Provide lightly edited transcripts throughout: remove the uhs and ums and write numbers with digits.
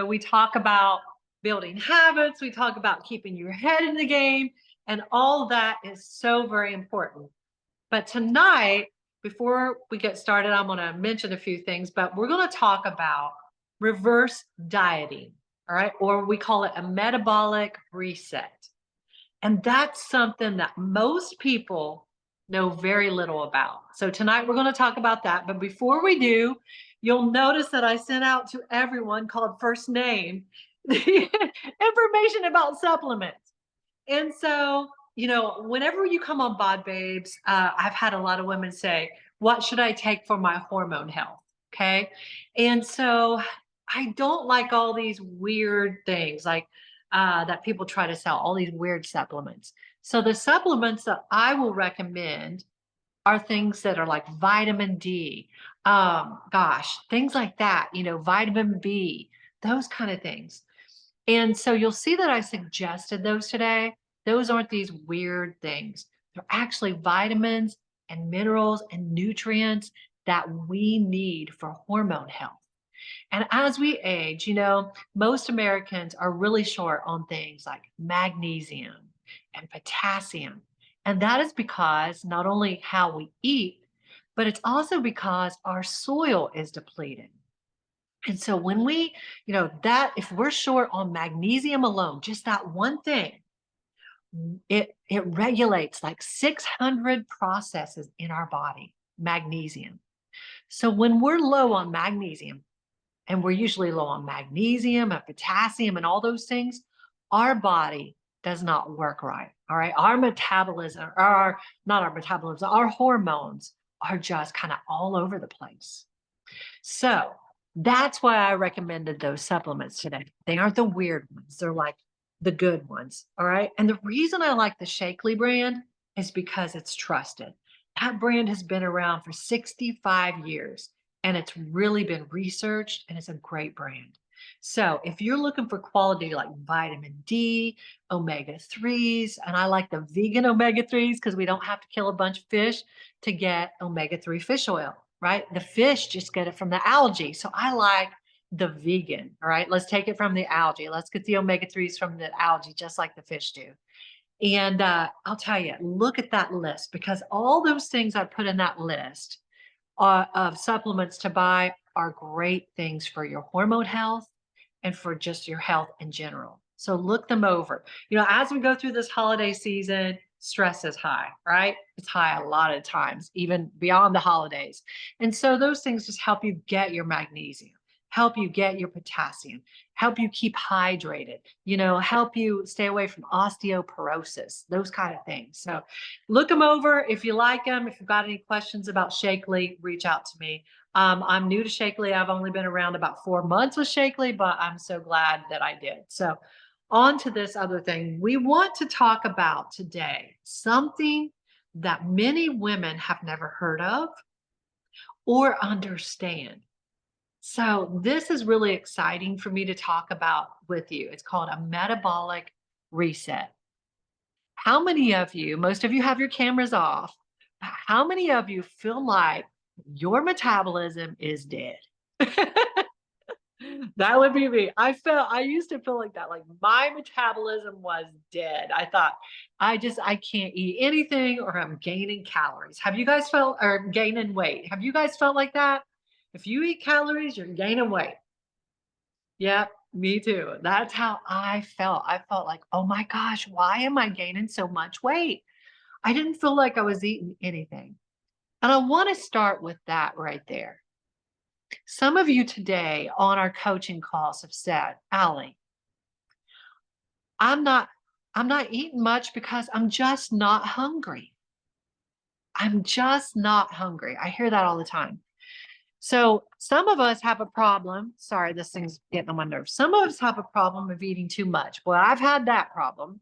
We talk about building habits, we talk about keeping your head in the game, and all that is so very important. But tonight, before we get started, I'm going to mention a few things, but we're going to talk about reverse dieting, all right? Or we call it a metabolic reset. And that's something that most people know very little about. So tonight we're going to talk about that. But before we do, you'll notice that I sent out to everyone called First Name the information about supplements. And so, whenever you come on Bod Babes, I've had a lot of women say, what should I take for my hormone health? Okay. And so I don't like all these weird things like that people try to sell, all these weird supplements. So the supplements that I will recommend are things that are like vitamin D, things like that, vitamin B, those kind of things. And so you'll see that I suggested those today. Those aren't these weird things. They're actually vitamins and minerals and nutrients that we need for hormone health. And as we age, most Americans are really short on things like magnesium and potassium. And that is because not only how we eat, but it's also because our soil is depleted. And so when we, if we're short on magnesium alone, just that one thing, it regulates like 600 processes in our body, magnesium. So when we're low on magnesium, and we're usually low on magnesium and potassium and all those things, our body does not work right. All right. Our metabolism, not our metabolism, our hormones are just kind of all over the place. So that's why I recommended those supplements today. They aren't the weird ones. They're like the good ones. All right. And the reason I like the Shakely brand is because it's trusted. That brand has been around for 65 years and it's really been researched and it's a great brand. So if you're looking for quality like vitamin D, omega-3s, and I like the vegan omega-3s because we don't have to kill a bunch of fish to get omega-3 fish oil, right? The fish just get it from the algae. So I like the vegan, all right? Let's take it from the algae. Let's get the omega-3s from the algae, just like the fish do. And I'll tell you, look at that list because all those things I put in that list of supplements to buy are great things for your hormone health and for just your health in general. So look them over. As we go through this holiday season, stress is high, right? It's high a lot of times, even beyond the holidays. And so those things just help you get your magnesium, help you get your potassium, help you keep hydrated, help you stay away from osteoporosis, those kind of things. So look them over. If you like them, if you've got any questions about Shakely, reach out to me. I'm new to Shakely. I've only been around about 4 months with Shakely, but I'm so glad that I did. So on to this other thing. We want to talk about today something that many women have never heard of or understand. So this is really exciting for me to talk about with you. It's called a metabolic reset. How many of you, most of you have your cameras off, how many of you feel like your metabolism is dead? That would be me. I used to feel like that. Like my metabolism was dead. I thought, I can't eat anything or I'm gaining calories. Have you guys felt, or gaining weight? Have you guys felt like that? If you eat calories, you're gaining weight. Yep, me too. That's how I felt. I felt like, oh my gosh, why am I gaining so much weight? I didn't feel like I was eating anything. And I want to start with that right there. Some of you today on our coaching calls have said, Allie, I'm not eating much because I'm just not hungry. I'm just not hungry. I hear that all the time. So some of us have a problem. Sorry, this thing's getting on my nerves. Some of us have a problem of eating too much. Well, I've had that problem.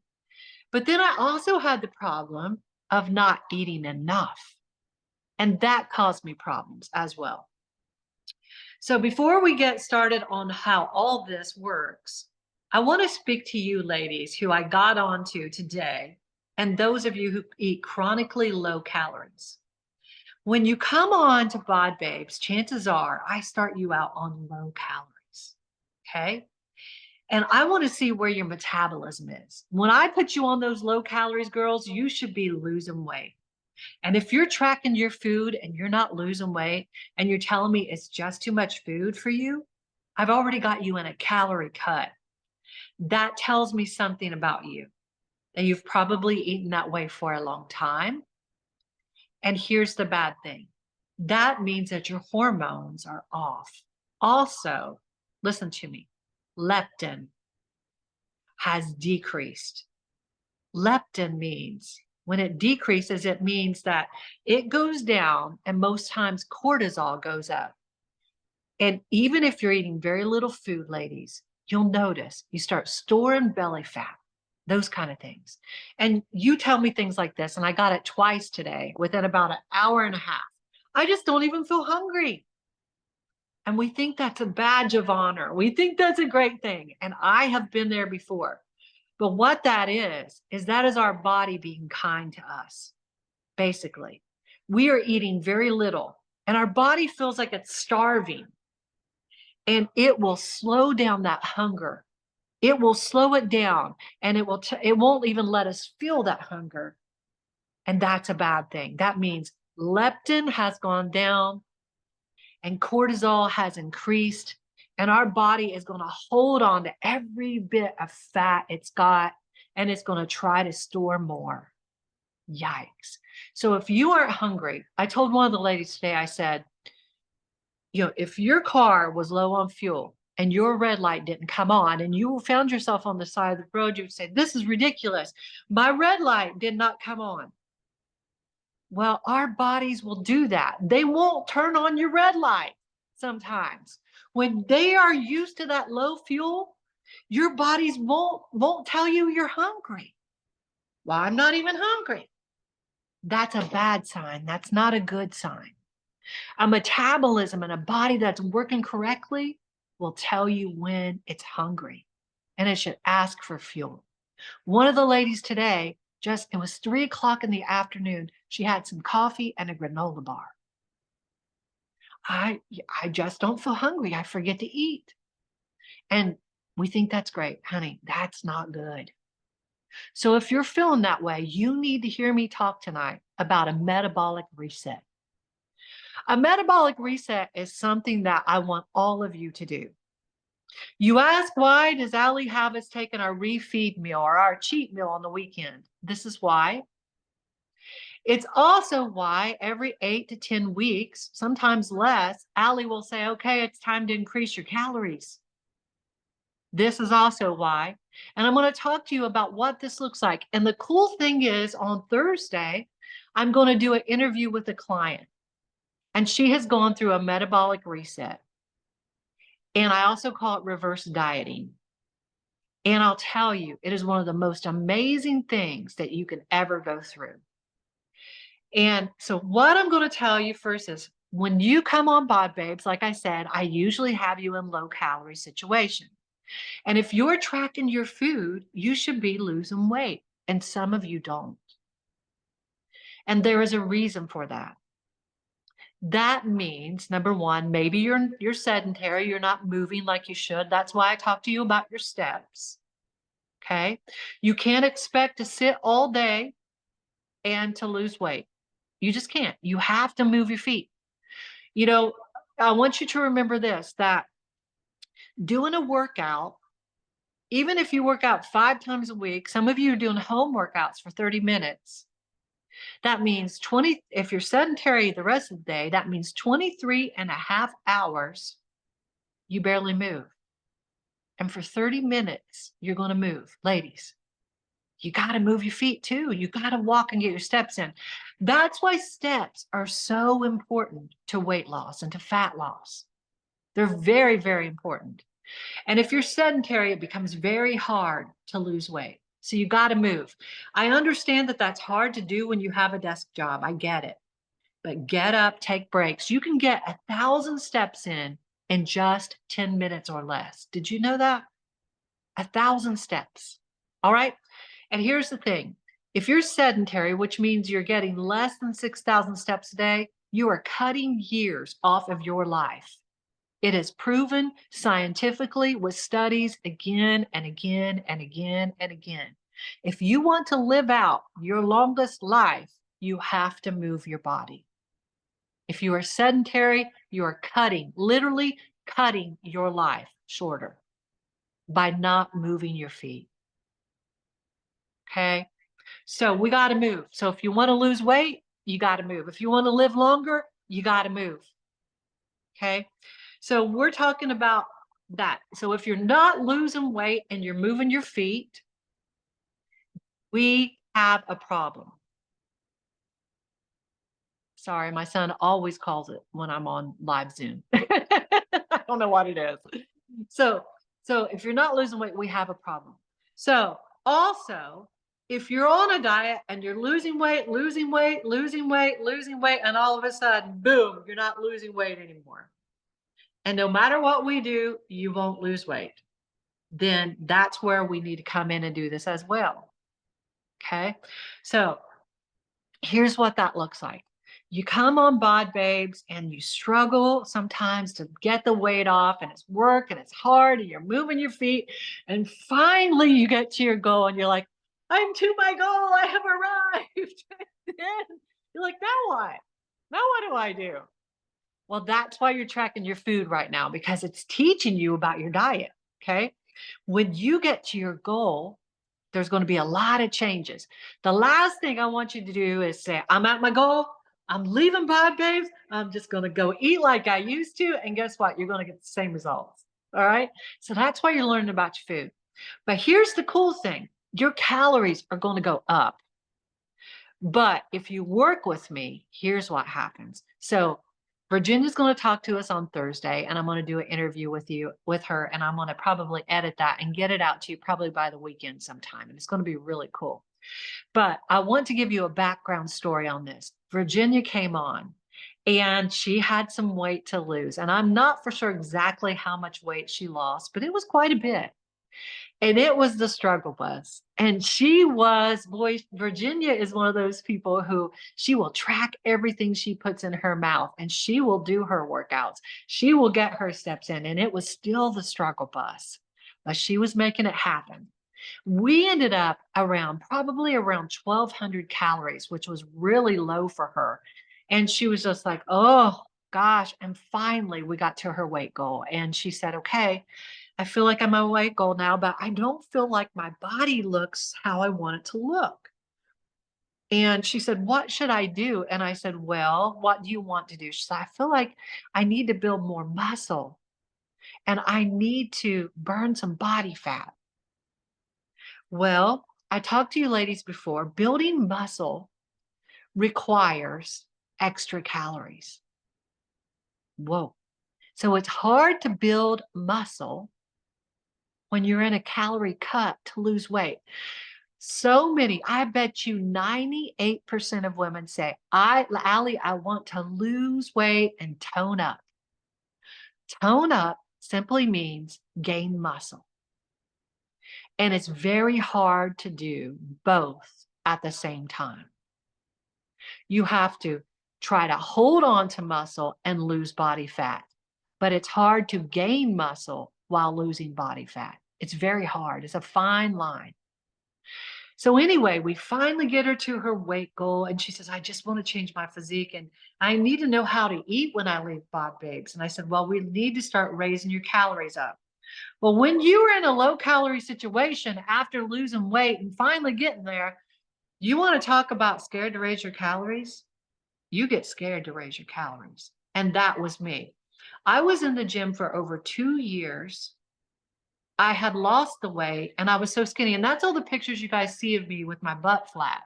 But then I also had the problem of not eating enough. And that caused me problems as well. So before we get started on how all this works, I want to speak to you ladies who I got onto today and those of you who eat chronically low calories. When you come on to Bod Babes, chances are I start you out on low calories, okay? And I want to see where your metabolism is. When I put you on those low calories, girls, you should be losing weight. And if you're tracking your food and you're not losing weight and you're telling me it's just too much food for you, I've already got you in a calorie cut. That tells me something about you, that you've probably eaten that way for a long time. And here's the bad thing. That means that your hormones are off. Also, listen to me, leptin has decreased. Leptin means when it decreases, it means that it goes down and most times cortisol goes up. And even if you're eating very little food, ladies, you'll notice you start storing belly fat, those kind of things. And you tell me things like this, and I got it twice today within about an hour and a half. I just don't even feel hungry. And we think that's a badge of honor. We think that's a great thing. And I have been there before. But what that is that is our body being kind to us, basically. We are eating very little, and our body feels like it's starving. And it will slow down that hunger. It will slow it down, and it won't even let us feel that hunger. And that's a bad thing. That means leptin has gone down and cortisol has increased, and our body is going to hold on to every bit of fat it's got, and it's going to try to store more. Yikes. So if you aren't hungry, I told one of the ladies today, I said, if your car was low on fuel and your red light didn't come on and you found yourself on the side of the road, you would say, this is ridiculous. My red light did not come on. Well, our bodies will do that. They won't turn on your red light sometimes. When they are used to that low fuel, your bodies won't tell you you're hungry. Well, I'm not even hungry. That's a bad sign. That's not a good sign. A metabolism and a body that's working correctly will tell you when it's hungry, and it should ask for fuel. One of the ladies today, it was 3 o'clock in the afternoon. She had some coffee and a granola bar. I just don't feel hungry. I forget to eat. And we think that's great. Honey, that's not good. So if you're feeling that way, you need to hear me talk tonight about a metabolic reset. A metabolic reset is something that I want all of you to do. You ask, why does Allie have us taking our refeed meal or our cheat meal on the weekend? This is why. It's also why every 8 to 10 weeks, sometimes less, Allie will say, okay, it's time to increase your calories. This is also why. And I'm going to talk to you about what this looks like. And the cool thing is, on Thursday, I'm going to do an interview with a client. And she has gone through a metabolic reset. And I also call it reverse dieting. And I'll tell you, it is one of the most amazing things that you can ever go through. And so what I'm going to tell you first is, when you come on Bod Babes, like I said, I usually have you in low calorie situation. And if you're tracking your food, you should be losing weight. And some of you don't. And there is a reason for that. That means, number one, maybe you're sedentary, you're not moving like you should. That's why I talk to you about your steps. Okay? You can't expect to sit all day and to lose weight. You just can't. You have to move your feet. I want you to remember this, that doing a workout, even if you work out 5 times a week, some of you are doing home workouts for 30 minutes. That means if you're sedentary the rest of the day, that means 23 and a half hours, you barely move. And for 30 minutes, you're going to move. Ladies, you got to move your feet too. You got to walk and get your steps in. That's why steps are so important to weight loss and to fat loss. They're very, very important. And if you're sedentary, it becomes very hard to lose weight. So you got to move. I understand that that's hard to do when you have a desk job. I get it. But get up, take breaks. You can get 1,000 steps in just 10 minutes or less. Did you know that? 1,000 steps. All right. And here's the thing. If you're sedentary, which means you're getting less than 6,000 steps a day, you are cutting years off of your life. It is proven scientifically with studies again and again and again and again. If you want to live out your longest life, you have to move your body. If you are sedentary, you are cutting, literally cutting your life shorter by not moving your feet. Okay? So we got to move. So if you want to lose weight, you got to move. If you want to live longer, you got to move. Okay? So we're talking about that. So if you're not losing weight and you're moving your feet, we have a problem. Sorry, my son always calls it when I'm on live Zoom. I don't know what it is. So, so if you're not losing weight, we have a problem. So also, if you're on a diet and you're losing weight, losing weight, losing weight, losing weight, and all of a sudden, boom, you're not losing weight anymore. And no matter what we do, you won't lose weight. Then that's where we need to come in and do this as well. Okay. So here's what that looks like. You come on Bod Babes and you struggle sometimes to get the weight off, and it's work and it's hard and you're moving your feet. And finally you get to your goal and you're like, I'm to my goal. I have arrived. Then you're like, now what? Now what do I do? Well, that's why you're tracking your food right now, because it's teaching you about your diet. Okay. When you get to your goal, there's going to be a lot of changes. The last thing I want you to do is say, I'm at my goal. I'm leaving Bod Babes. I'm just going to go eat like I used to. And guess what? You're going to get the same results. All right. So that's why you're learning about your food. But here's the cool thing. Your calories are going to go up. But if you work with me, here's what happens. So Virginia's going to talk to us on Thursday, and I'm going to do an interview with her, and I'm going to probably edit that and get it out to you probably by the weekend sometime. And it's going to be really cool. But I want to give you a background story on this. Virginia came on and she had some weight to lose. And I'm not for sure exactly how much weight she lost, but it was quite a bit. And it was the struggle bus. And she was, boy, Virginia is one of those people who she will track everything she puts in her mouth, and she will do her workouts. She will get her steps in. And it was still the struggle bus, but she was making it happen. We ended up probably around 1,200 calories, which was really low for her. And she was just like, oh gosh. And finally we got to her weight goal. And she said, okay, I feel like I'm at my weight goal now, but I don't feel like my body looks how I want it to look. And she said, what should I do? And I said, well, what do you want to do? She said, I feel like I need to build more muscle and I need to burn some body fat. Well, I talked to you ladies before, building muscle requires extra calories. Whoa. So it's hard to build muscle when you're in a calorie cut to lose weight. So many, I bet you 98% of women say, Allie, I want to lose weight and tone up. Tone up simply means gain muscle. And it's very hard to do both at the same time. You have to try to hold on to muscle and lose body fat, but it's hard to gain muscle while losing body fat. It's very hard. It's a fine line. So anyway, we finally get her to her weight goal, and she says, I just want to change my physique and I need to know how to eat when I leave Bod Babes. And I said, well, we need to start raising your calories up. Well, when you're in a low calorie situation after losing weight and finally getting there, you want to talk about scared to raise your calories? You get scared to raise your calories. And that was me. I was in the gym for over 2 years. I had lost the weight and I was so skinny. And that's all the pictures you guys see of me with my butt flat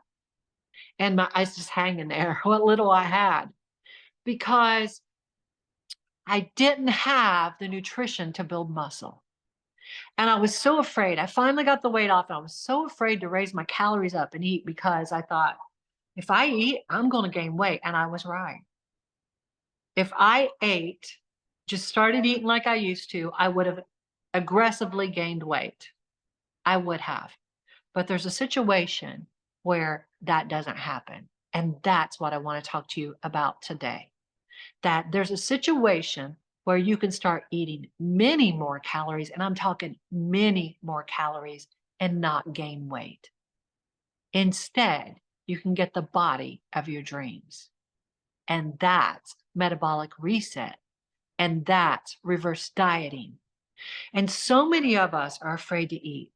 and my eyes just hanging there, what little I had, because I didn't have the nutrition to build muscle. And I was so afraid. I finally got the weight off and I was so afraid to raise my calories up and eat because I thought, if I eat, I'm going to gain weight. And I was right. If I ate, just started eating like I used to, I would have aggressively gained weight. I would have. But there's a situation where that doesn't happen. And that's what I want to talk to you about today. That there's a situation where you can start eating many more calories, and I'm talking many more calories, and not gain weight. Instead, you can get the body of your dreams. And that's metabolic reset. And that's reverse dieting. And so many of us are afraid to eat.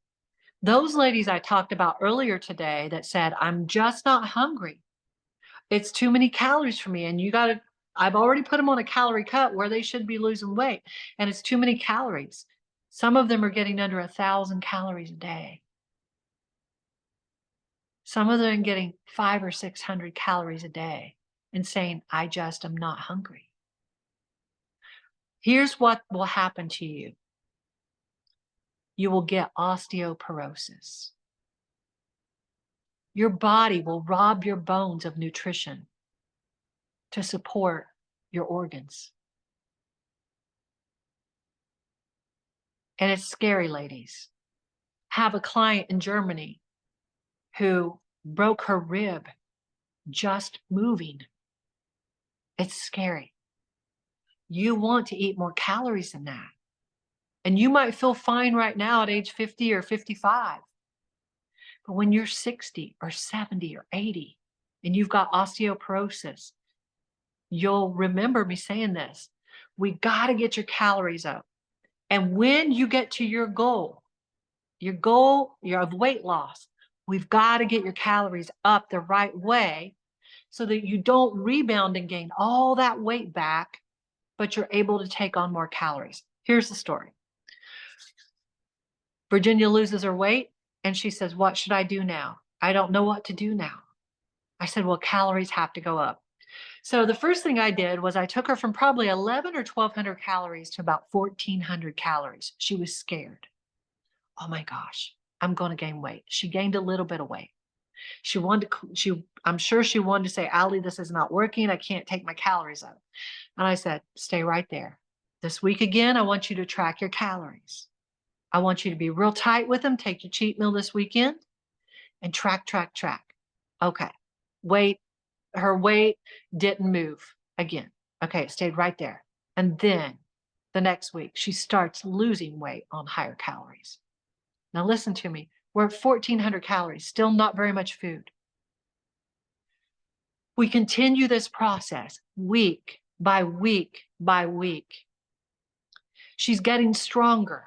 Those ladies I talked about earlier today that said, I'm just not hungry. It's too many calories for me. And I've already put them on a calorie cut where they should be losing weight. And it's too many calories. Some of them are getting under 1,000 calories a day. Some of them are getting 500 or 600 calories a day and saying, I just am not hungry. Here's what will happen to you. You will get osteoporosis. Your body will rob your bones of nutrition to support your organs. And it's scary, ladies. I have a client in Germany who broke her rib just moving. It's scary. You want to eat more calories than that. And you might feel fine right now at age 50 or 55. But when you're 60 or 70 or 80 and you've got osteoporosis, you'll remember me saying this. We got to get your calories up. And when you get to your goal of weight loss, we've got to get your calories up the right way so that you don't rebound and gain all that weight back, but you're able to take on more calories. Here's the story. Virginia loses her weight and she says, what should I do now? I don't know what to do now. I said, well, calories have to go up. So the first thing I did was I took her from probably 11 or 1,200 calories to about 1,400 calories. She was scared. Oh my gosh, I'm going to gain weight. She gained a little bit of weight. I'm sure she wanted to say, Allie, this is not working. I can't take my calories up. And I said, stay right there. This week again, I want you to track your calories. I want you to be real tight with them. Take your cheat meal this weekend and track. Okay. Her weight didn't move again. Okay. It stayed right there. And then the next week, she starts losing weight on higher calories. Now listen to me. We're at 1,400 calories, still not very much food. We continue this process week by week by week. She's getting stronger.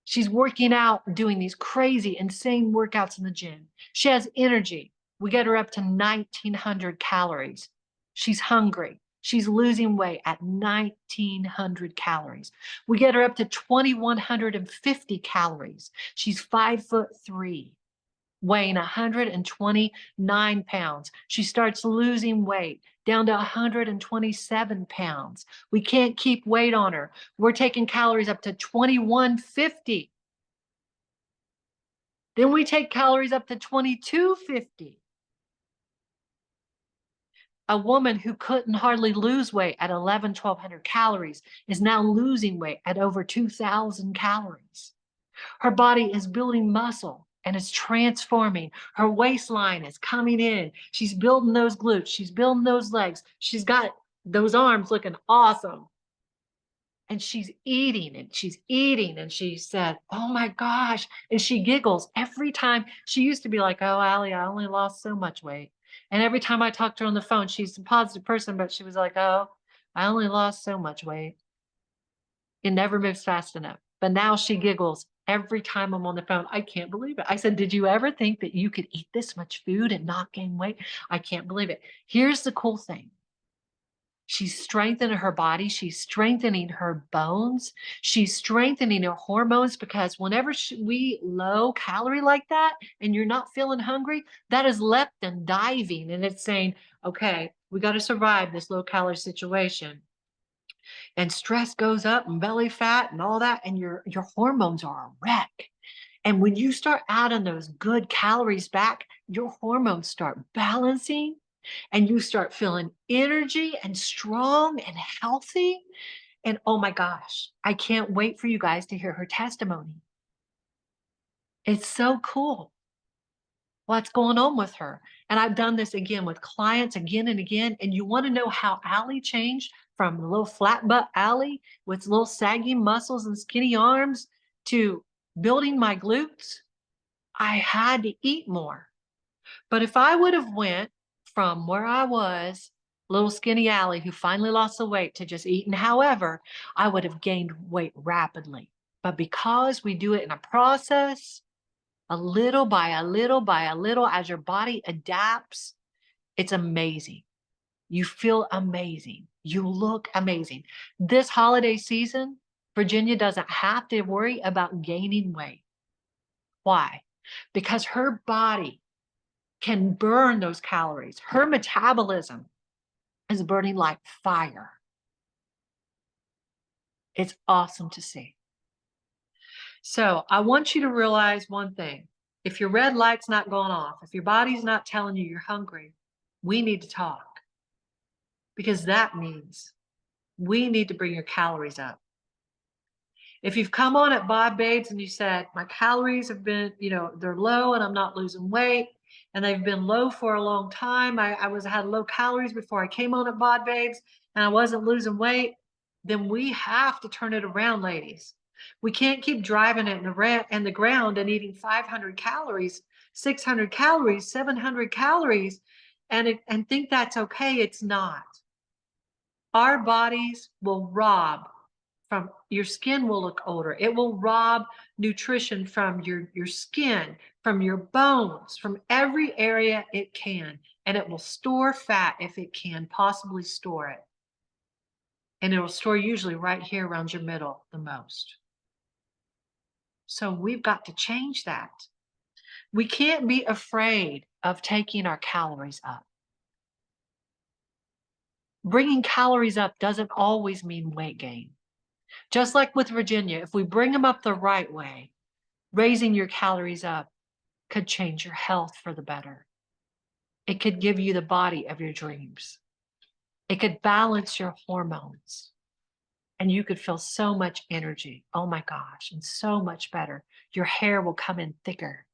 She's working out, doing these crazy, insane workouts in the gym. She has energy. We get her up to 1,900 calories. She's hungry. She's losing weight at 1,900 calories. We get her up to 2,150 calories. She's 5'3", weighing 129 pounds. She starts losing weight down to 127 pounds. We can't keep weight on her. We're taking calories up to 2,150. Then we take calories up to 2,250. A woman who couldn't hardly lose weight at 1,200 calories is now losing weight at over 2,000 calories. Her body is building muscle and it's transforming. Her waistline is coming in. She's building those glutes. She's building those legs. She's got those arms looking awesome. And she's eating and she's eating. And she said, oh my gosh. And she giggles every time. She used to be like, oh, Allie, I only lost so much weight. And every time I talked to her on the phone, she's a positive person, but she was like, oh, I only lost so much weight. It never moves fast enough. But now she giggles every time I'm on the phone. I can't believe it. I said, did you ever think that you could eat this much food and not gain weight? I can't believe it. Here's the cool thing. She's strengthening her body. She's strengthening her bones. She's strengthening her hormones because whenever we eat low calorie like that and you're not feeling hungry, that is leptin diving and it's saying, okay, we got to survive this low calorie situation. And stress goes up and belly fat and all that. And your hormones are a wreck. And when you start adding those good calories back, your hormones start balancing. And you start feeling energy and strong and healthy. And oh my gosh, I can't wait for you guys to hear her testimony. It's so cool. what's going on with her. And I've done this again with clients again and again. And you want to know how Allie changed from the little flat butt Allie with little saggy muscles and skinny arms to building my glutes? I had to eat more. But if I would have went from where I was, little skinny Allie who finally lost the weight, to just eating however, I would have gained weight rapidly. But because we do it in a process, a little by a little by a little, as your body adapts, it's amazing. You feel amazing. You look amazing. This holiday season, Virginia doesn't have to worry about gaining weight. Why? Because her body can burn those calories. Her metabolism is burning like fire. It's awesome to see. So I want you to realize one thing. If your red light's not going off, if your body's not telling you you're hungry, we need to talk. Because that means we need to bring your calories up. If you've come on at Bod Babes and you said, my calories have been, they're low and I'm not losing weight, and they've been low for a long time. I had low calories before I came on at Bod Babes and I wasn't losing weight, then we have to turn it around, ladies. We can't keep driving it in the ground and eating 500 calories, 600 calories, 700 calories, and think that's okay. It's not. Our bodies will rob from your skin will look older. It will rob nutrition from your skin, from your bones, from every area it can. And it will store fat if it can possibly store it. And it will store usually right here around your middle the most. So we've got to change that. We can't be afraid of taking our calories up. Bringing calories up doesn't always mean weight gain. Just like with Virginia, if we bring them up the right way, raising your calories up could change your health for the better. It could give you the body of your dreams. It could balance your hormones. And you could feel so much energy. Oh my gosh, and so much better. Your hair will come in thicker.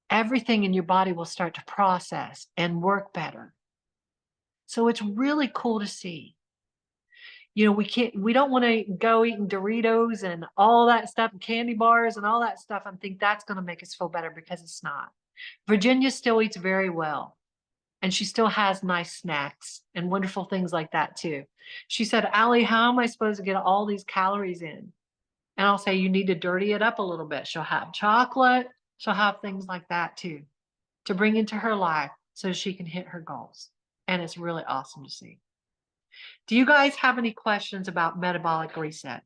Everything in your body will start to process and work better. So it's really cool to see. We don't want to go eating Doritos and all that stuff, and candy bars and all that stuff, and think that's going to make us feel better, because it's not. Virginia still eats very well, and she still has nice snacks and wonderful things like that too. She said, Allie, how am I supposed to get all these calories in? And I'll say, you need to dirty it up a little bit. She'll have chocolate. She'll have things like that too, to bring into her life so she can hit her goals. And it's really awesome to see. Do you guys have any questions about metabolic reset?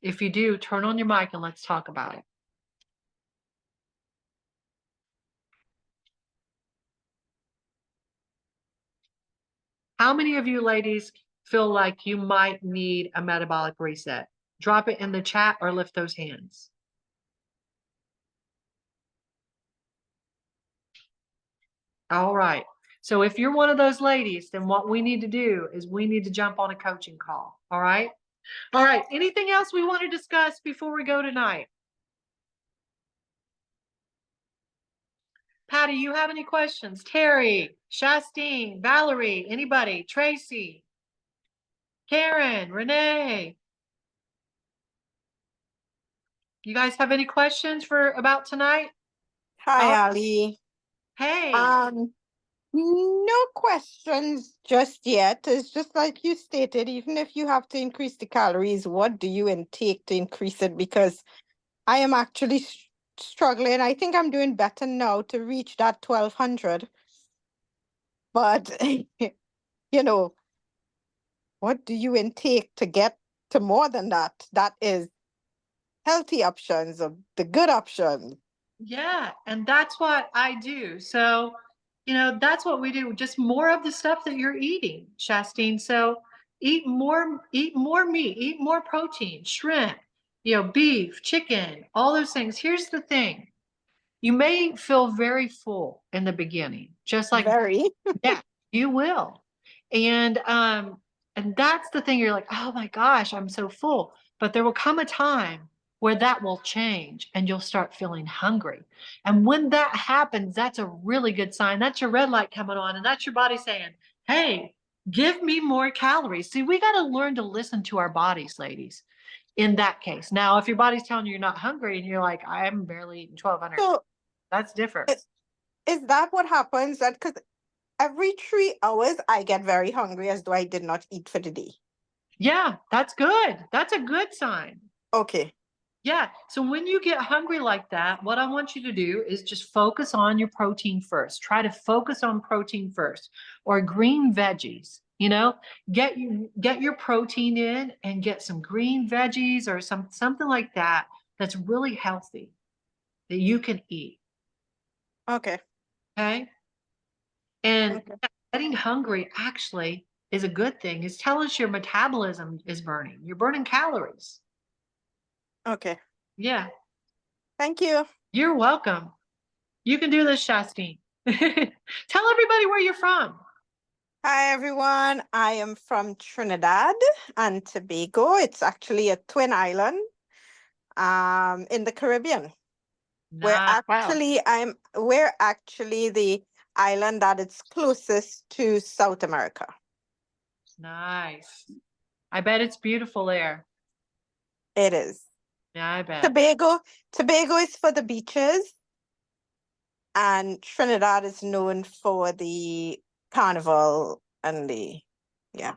If you do, turn on your mic and let's talk about it. How many of you ladies feel like you might need a metabolic reset? Drop it in the chat or lift those hands. All right. So if you're one of those ladies, then what we need to do is we need to jump on a coaching call. All right. All right. Anything else we want to discuss before we go tonight? Patty, you have any questions? Terry, Shastine, Valerie, anybody? Tracy, Karen, Renee. You guys have any questions about tonight? Hi, Ali. Hey. No questions just yet. It's just like you stated, even if you have to increase the calories, what do you intake to increase it? Because I am actually struggling. I think I'm doing better now to reach that 1200. But, what do you intake to get to more than that? That is healthy options, or the good options. Yeah, and that's what I do. So, that's what we do. Just more of the stuff that you're eating, Shastine. So eat more meat, eat more protein, shrimp, beef, chicken, all those things. Here's the thing. You may feel very full in the beginning, just like Very. yeah, you will. And that's the thing. You're like, oh my gosh, I'm so full. But there will come a time where that will change and you'll start feeling hungry. And when that happens, that's a really good sign. That's your red light coming on, and that's your body saying, hey, give me more calories. See, we got to learn to listen to our bodies, ladies, in that case. Now, if your body's telling you you're not hungry and you're like, I'm barely eating 1,200, So that's different. is that what happens? That because every 3 hours I get very hungry as though I did not eat for the day. Yeah, that's good. That's a good sign. Okay. Yeah. So when you get hungry like that, what I want you to do is just focus on your protein first. Try to focus on protein first, or green veggies. Get your protein in and get some green veggies or something like that that's really healthy that you can eat. Okay. Okay. And Okay. getting hungry actually is a good thing. It's telling us your metabolism is burning. You're burning calories. Okay. Yeah. Thank you. You're welcome. You can do this, Shastine. Tell everybody where you're from. Hi, everyone. I am from Trinidad and Tobago. It's actually a twin island in the Caribbean. Nice. We're actually the island that is closest to South America. Nice. I bet it's beautiful there. It is. Yeah, I bet. Tobago is for the beaches, and Trinidad is known for the carnival and yeah.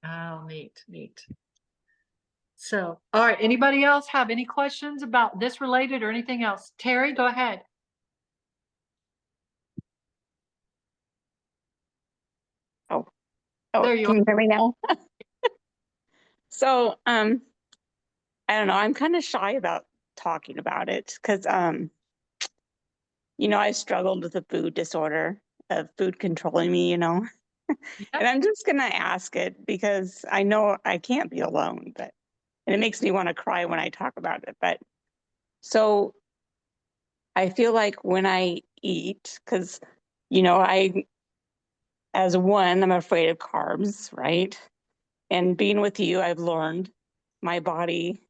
Oh, neat. So, all right. Anybody else have any questions about this related or anything else? Terry, go ahead. Oh, There you can are. you hear me now? So, I don't know. I'm kind of shy about talking about it because, I struggled with a food disorder of food controlling me, Yeah. and I'm just gonna ask it because I know I can't be alone, and it makes me want to cry when I talk about it. But so I feel like when I eat, because, I'm afraid of carbs, right? And being with you, I've learned my body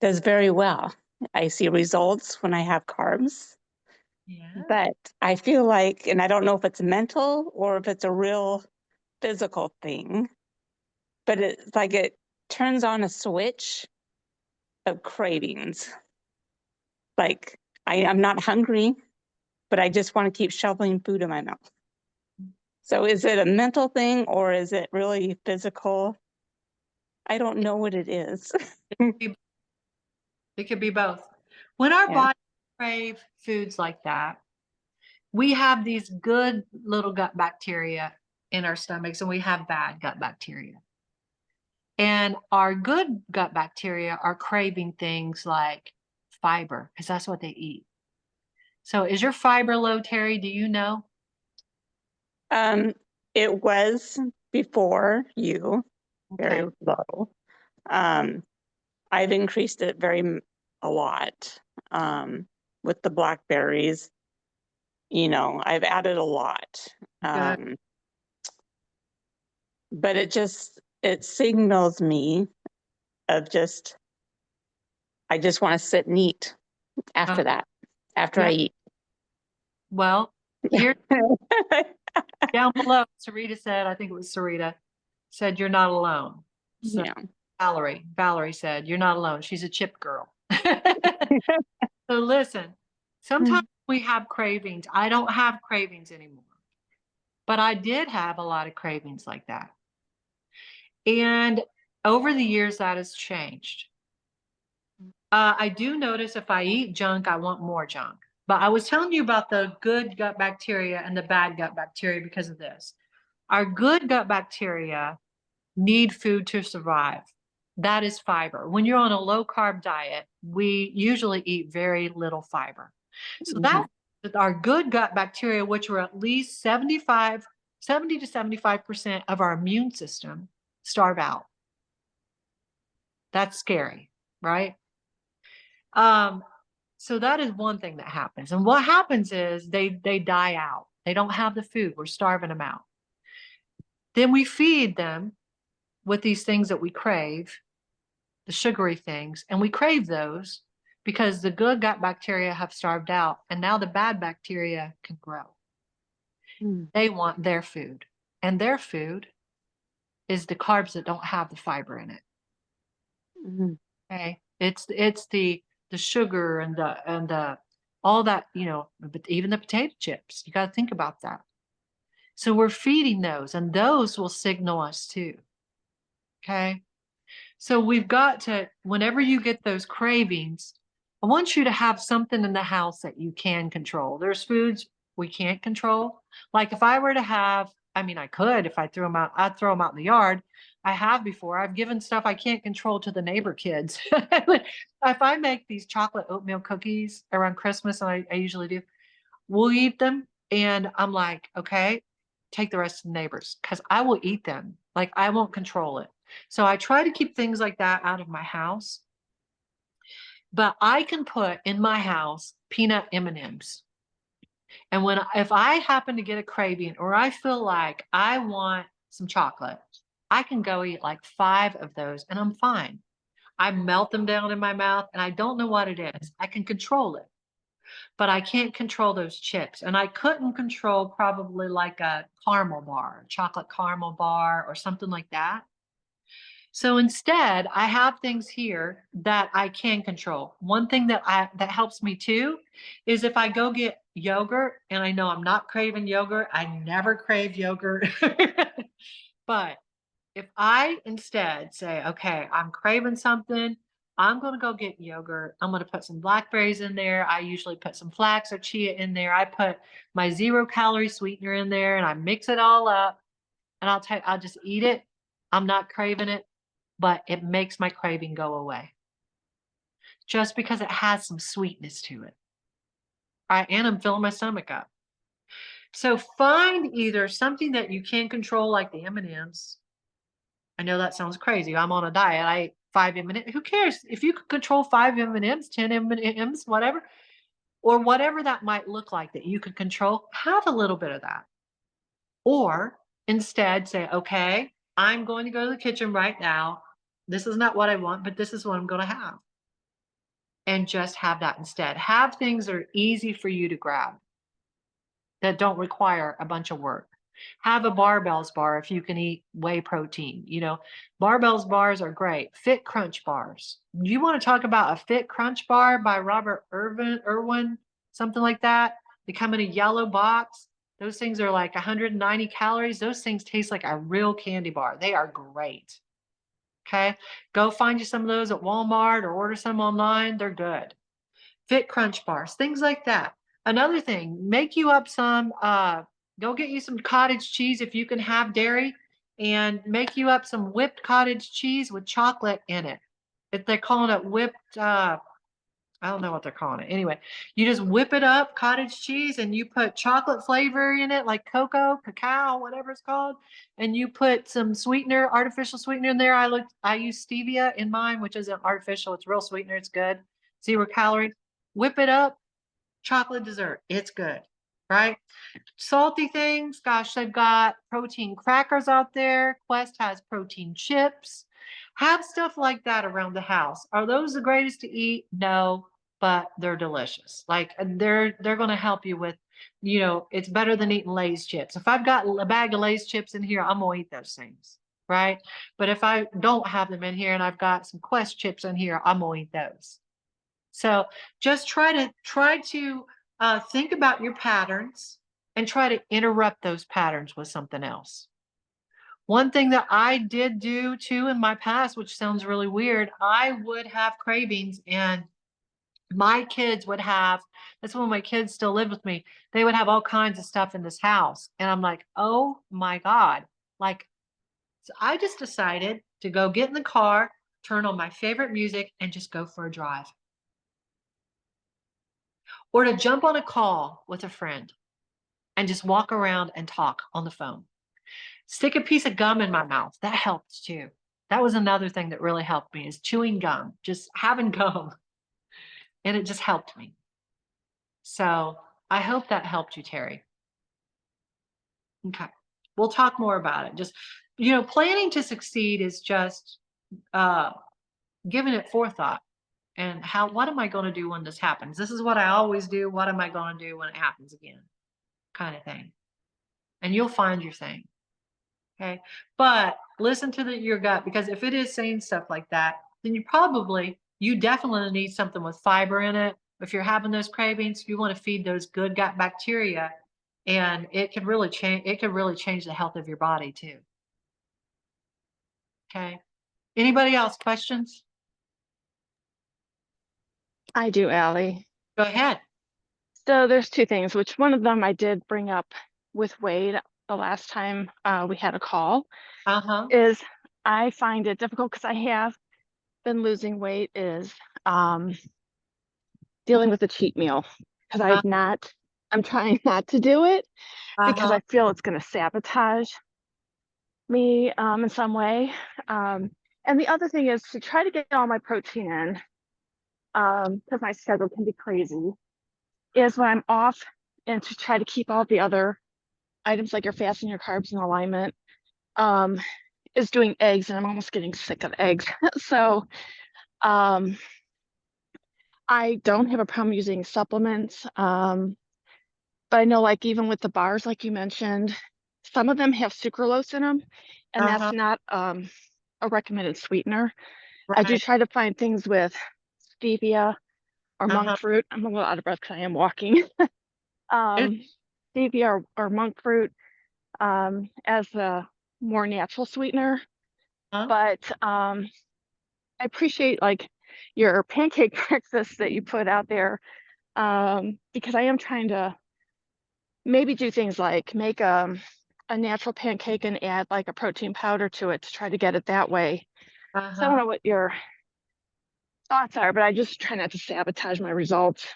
does very well. I see results when I have carbs, Yeah. but I feel like, and I don't know if it's mental or if it's a real physical thing, but it's like it turns on a switch of cravings. Like I'm not hungry, but I just want to keep shoveling food in my mouth. So is it a mental thing or is it really physical? I don't know what it is. It could be both. When our Yeah. body crave foods like that, we have these good little gut bacteria in our stomachs and we have bad gut bacteria. And our good gut bacteria are craving things like fiber because that's what they eat. So is your fiber low, Terry? Do you know? It was before you, very Okay. low. I've increased it a lot with the blackberries. I've added a lot. Good. But it signals me of I just want to sit and eat after that, after I Yeah. eat. Well, here down below, Sarita said, I think it was Sarita, said you're not alone. So Yeah. Valerie said, you're not alone. She's a chip girl. So listen, sometimes we have cravings. I don't have cravings anymore, but I did have a lot of cravings like that. And over the years, that has changed. I do notice if I eat junk, I want more junk. But I was telling you about the good gut bacteria and the bad gut bacteria because of this. Our good gut bacteria need food to survive. That is fiber. When you're on a low carb diet, we usually eat very little fiber. So Mhm. that our good gut bacteria, which are at least 70 to 75% of our immune system, starve out. That's scary, right? So that is one thing that happens. And what happens is they die out. They don't have the food. We're starving them out. Then we feed them with these things that we crave, the sugary things, and we crave those because the good gut bacteria have starved out, and now the bad bacteria can grow. Mm. They want their food, and their food is the carbs that don't have the fiber in it. Mhm. Okay, it's the sugar and the all that, you know, but even the potato chips. You got to think about that. So we're feeding those, and those will signal us too. Okay. So we've got to, whenever you get those cravings, I want you to have something in the house that you can control. There's foods we can't control. Like if I were to have, I mean, I could, if I threw them out, I'd throw them out in the yard. I have before. I've given stuff I can't control to the neighbor kids. If I make these chocolate oatmeal cookies around Christmas, and I usually do, we'll eat them. And I'm like, okay, take the rest of the neighbors because I will eat them. Like I won't control it. So I try to keep things like that out of my house. But I can put in my house peanut M&Ms. And if I happen to get a craving or I feel like I want some chocolate, I can go eat like 5 of those and I'm fine. I melt them down in my mouth and I don't know what it is. I can control it, but I can't control those chips. And I couldn't control probably like a caramel bar, chocolate caramel bar or something like that. So instead, I have things here that I can control. One thing that helps me too is if I go get yogurt and I know I'm not craving yogurt, I never crave yogurt. But if I instead say, okay, I'm craving something, I'm going to go get yogurt. I'm going to put some blackberries in there. I usually put some flax or chia in there. I put my 0-calorie sweetener in there and I mix it all up and I'll just eat it. I'm not craving it, but it makes my craving go away just because it has some sweetness to it. Right? And I'm filling my stomach up. So find either something that you can control, like the M&Ms. I know that sounds crazy. I'm on a diet. I eat 5 M&Ms. Who cares? If you could control 5 M&Ms, 10 M&Ms, whatever, or whatever that might look like that you could control, have a little bit of that. Or instead say, okay, I'm going to go to the kitchen right now. This is not what I want, but this is what I'm going to have. And just have that instead. Have things that are easy for you to grab that don't require a bunch of work. Have a barbells bar if you can eat whey protein. You know, barbells bars are great. Fit Crunch bars. You want to talk about a Fit Crunch bar by Robert Irwin, something like that? They come in a yellow box. Those things are like 190 calories. Those things taste like a real candy bar. They are great. Okay. Go find you some of those at Walmart or order some online. They're good. Fit Crunch bars, things like that. Another thing, make you up some, go get you some cottage cheese if you can have dairy, and make you up some whipped cottage cheese with chocolate in it. If they're calling it whipped, I don't know what they're calling it. Anyway, you just whip it up, cottage cheese, and you put chocolate flavor in it, like cocoa, cacao, whatever it's called. And you put some sweetener, artificial sweetener in there. I use stevia in mine, which isn't artificial. It's real sweetener. It's good. 0 calories. Whip it up, chocolate dessert. It's good, right? Salty things, gosh, they've got protein crackers out there. Quest has protein chips. Have stuff like that around the house. Are those the greatest to eat? No, but they're delicious. Like they're going to help you with, you know, it's better than eating Lay's chips. If I've got a bag of Lay's chips in here, I'm going to eat those things, right? But if I don't have them in here and I've got some Quest chips in here, I'm going to eat those. So just try to think about your patterns and try to interrupt those patterns with something else. One thing that I did do too in my past, which sounds really weird, I would have cravings and my kids would have, that's when my kids still lived with me, they would have all kinds of stuff in this house. And I'm like, oh my God. Like, so I just decided to go get in the car, turn on my favorite music, and just go for a drive. Or to jump on a call with a friend and just walk around and talk on the phone. Stick a piece of gum in my mouth. That helps too. That was another thing that really helped me is chewing gum, just having gum. And it just helped me. So I hope that helped you, Terry. Okay. We'll talk more about it. Just, you know, planning to succeed is just giving it forethought and what am I going to do when this happens? This is what I always do. What am I going to do when it happens again? Kind of thing. And you'll find your thing. Okay. But listen to your gut, because if it is saying stuff like that, then you definitely need something with fiber in it. If you're having those cravings, you want to feed those good gut bacteria, and it could really change the health of your body too. Okay. Anybody else? Questions? I do, Allie. Go ahead. So there's two things, which one of them I did bring up with Wade the last time we had a call, Uh-huh. is I find it difficult because I have been losing weight, is dealing with a cheat meal, because I'm trying not to do it because Uh-huh. I feel it's going to sabotage me in some way. And the other thing is to try to get all my protein in, because my schedule can be crazy, is when I'm off, and to try to keep all the other items like your fats and your carbs in alignment, is doing eggs, and I'm almost getting sick of eggs. So I don't have a problem using supplements. But I know, like, even with the bars, like you mentioned, some of them have sucralose in them, and Uh-huh. that's not a recommended sweetener. I do Right. try to find things with stevia or monk Uh-huh. fruit. I'm a little out of breath because I am walking. Stevia or monk fruit as a more natural sweetener. Uh-huh. But I appreciate, like, your pancake breakfast that you put out there, because I am trying to maybe do things like make a natural pancake and add like a protein powder to it to try to get it that way. So I don't Uh-huh. know what your thoughts are, but I just try not to sabotage my results.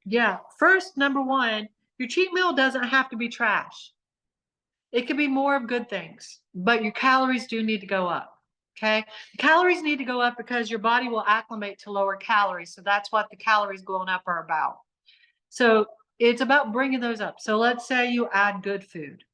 Yeah. First, number one, your cheat meal doesn't have to be trash. It could be more of good things, but your calories do need to go up. Okay. The calories need to go up because your body will acclimate to lower calories. So that's what the calories going up are about. So it's about bringing those up. So let's say you add good food.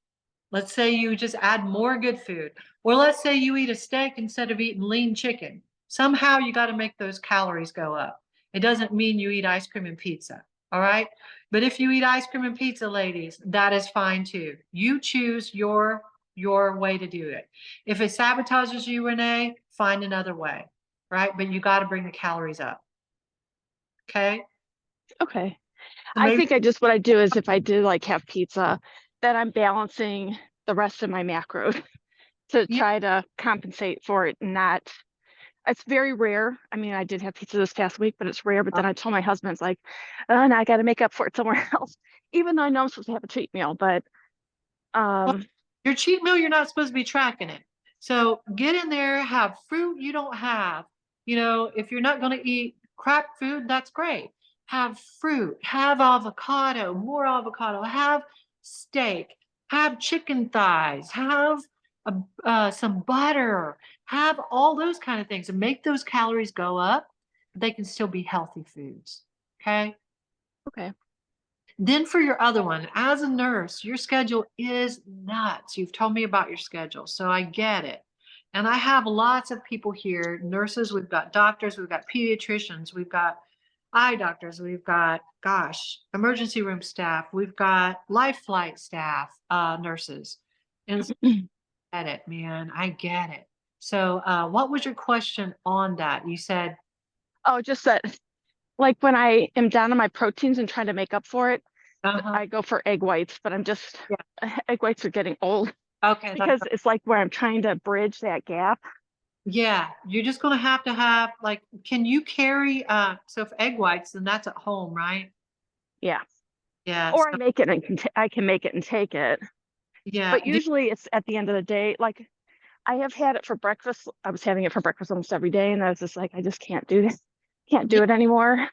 Let's say you just add more good food. Or let's say you eat a steak instead of eating lean chicken. Somehow you got to make those calories go up. It doesn't mean you eat ice cream and pizza. All right. But if you eat ice cream and pizza, ladies, that is fine too. You choose your way to do it. If it sabotages you, Renee, find another way. Right. But you got to bring the calories up. Okay. Okay. So I maybe think what I do is if I do like have pizza, then I'm balancing the rest of my macros to yeah, try to compensate for it. Not, it's very rare. I mean, I did have pizza this past week, but it's rare. But then I told my husband, it's like, oh, now I got to make up for it somewhere else, even though I know I'm supposed to have a treat meal. But your cheat meal, you're not supposed to be tracking it. So get in there, have fruit you don't have. If you're not going to eat crap food, that's great. Have fruit, have avocado, more avocado, have steak, have chicken thighs, have some butter, have all those kind of things and make those calories go up. They can still be healthy foods. Okay. okay. Then for your other one, as a nurse, your schedule is nuts. You've told me about your schedule, so I get it. And I have lots of people here, nurses, we've got doctors, we've got pediatricians, we've got eye doctors, we've got, emergency room staff, we've got life flight staff, nurses. And so I get it, man. I get it. So what was your question on that? You said, Oh, just that, like, when I am down on my proteins and trying to make up for it, uh-huh. I go for egg whites, but egg whites are getting old Okay, because it's like where I'm trying to bridge that gap. yeah, you're just going to have like, can you carry, so if egg whites, then that's at home, right? Yeah. Yeah. Or I So, make it and I can make it and take it. yeah. But usually it's at the end of the day. Like, I have had it for breakfast. I was having it for breakfast almost every day. And I was just like, I just can't do this. Can't Yeah. do it anymore.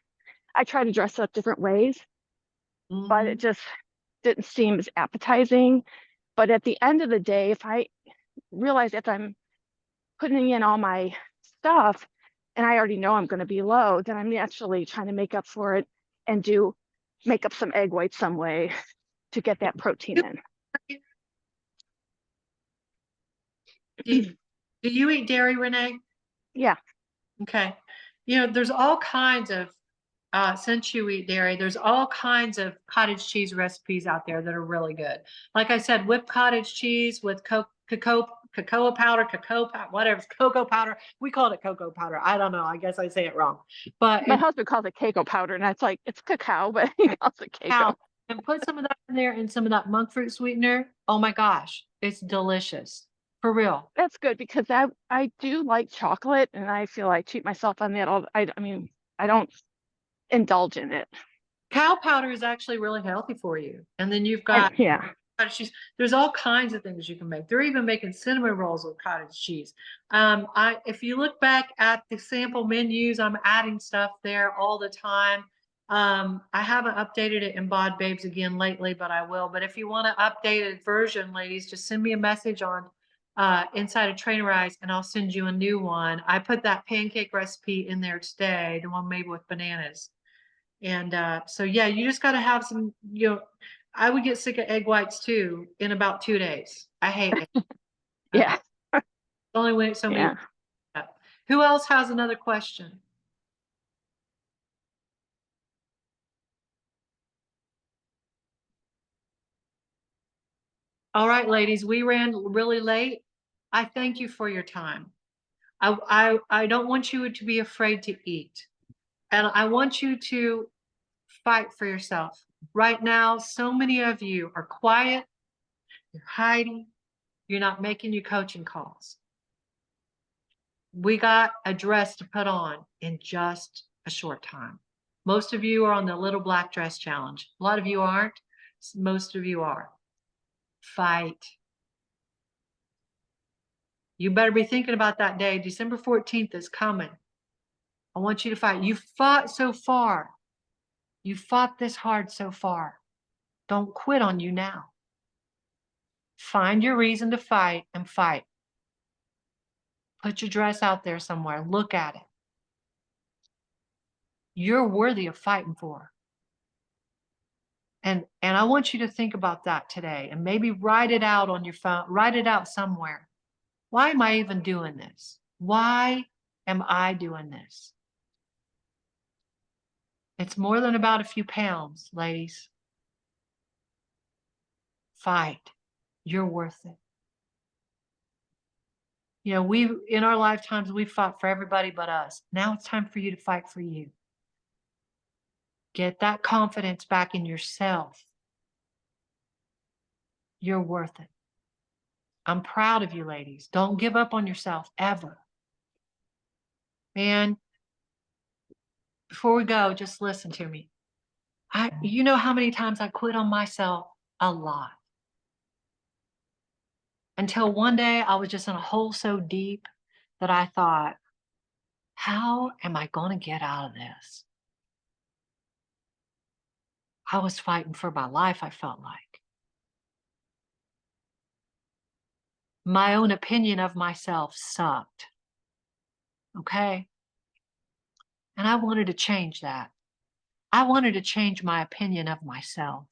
I try to dress it up different ways, but it Mhm. just didn't seem as appetizing. But at the end of the day, if I realize that I'm putting in all my stuff and I already know I'm going to be low, then I'm naturally trying to make up for it and make up some egg whites some way to get that protein in. Do, do you eat dairy, Renee? Yeah. Okay. You know, there's all kinds of, since you eat dairy, there's all kinds of cottage cheese recipes out there that are really good. Like I said, whipped cottage cheese with cocoa powder, whatever, cocoa powder. We call it cocoa powder. I don't know. I guess I say it wrong. But My husband calls it cacao powder, and it's like it's cacao, but he calls it cacao. and put some of that in there and some of that monk fruit sweetener. Oh my gosh, it's delicious. For real. That's good because I do like chocolate, and I feel like cheat myself on that. I mean, I don't indulge in it. Cow powder is actually really healthy for you. And then you've And got yeah, cottage cheese. There's all kinds of things you can make. They're even making cinnamon rolls with cottage cheese. If you look back at the sample menus, I'm adding stuff there all the time. I haven't updated it in Bod Babes again lately, but I will. But if you want an updated version, ladies, just send me a message on Inside of Trainerize and I'll send you a new one. I put that pancake recipe in there today, the one made with bananas. And so, yeah, you just got to have some, I would get sick of egg whites too in about 2 days. I hate it. yeah, Only when so many. yeah. Who else has another question? All right, ladies, we ran really late. I thank you for your time. I don't want you to be afraid to eat. And I want you to fight for yourself. Right now, so many of you are quiet, you're hiding, you're not making your coaching calls. We got a dress to put on in just a short time. Most of you are on the little black dress challenge. A lot of you aren't. Most of you are. Fight. You better be thinking about that day. December 14th is coming. I want you to fight. You fought so far. You fought this hard so far. Don't quit on you now. Find your reason to fight and fight. Put your dress out there somewhere. Look at it. You're worthy of fighting for. And I want you to think about that today and maybe write it out on your phone, write it out somewhere. Why am I even doing this? Why am I doing this? It's more than about a few pounds, ladies. Fight. You're worth it. You know, in our lifetimes, we've fought for everybody but us. Now it's time for you to fight for you. Get that confidence back in yourself. You're worth it. I'm proud of you, ladies. Don't give up on yourself ever. Man, before we go, just listen to me. You know how many times I quit on myself? A lot. Until one day I was just in a hole so deep that I thought, how am I going to get out of this? I was fighting for my life, I felt like. My own opinion of myself sucked. Okay? And I wanted to change that. I wanted to change my opinion of myself.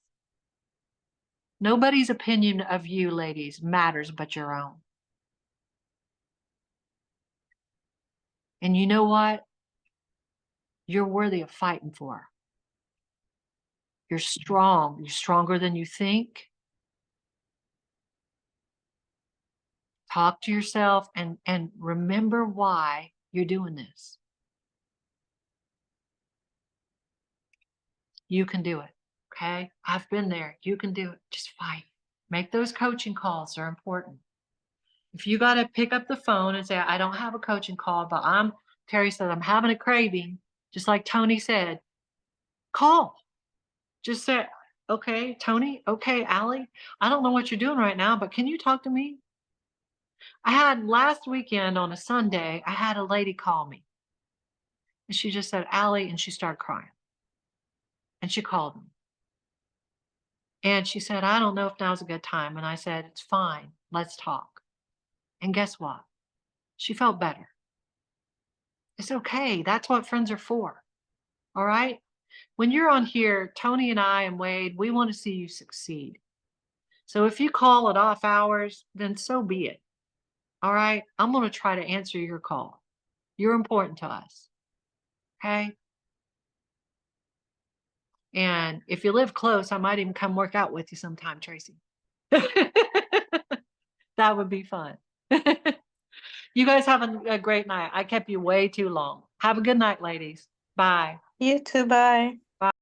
Nobody's opinion of you, ladies, matters but your own. And you know what? You're worthy of fighting for. You're strong. You're stronger than you think. Talk to yourself and remember why you're doing this. You can do it. Okay? I've been there. You can do it. Just fight. Make those coaching calls. They're important. If you got to pick up the phone and say, I don't have a coaching call, but Terry said, I'm having a craving, just like Tony said, call. Just say, okay, Tony, okay, Allie, I don't know what you're doing right now, but can you talk to me? I had last weekend on a Sunday, I had a lady call me. And she just said, Allie, and she started crying. And she called me. And she said, I don't know if now's a good time. And I said, it's fine. Let's talk. And guess what? She felt better. It's okay. That's what friends are for. All right? When you're on here, Tony and I and Wade, we want to see you succeed. So if you call at off hours, then so be it. All right? I'm going to try to answer your call. You're important to us. Okay. And if you live close, I might even come work out with you sometime, Tracy. That would be fun. You guys have a great night. I kept you way too long. Have a good night, ladies. Bye. You too, bye.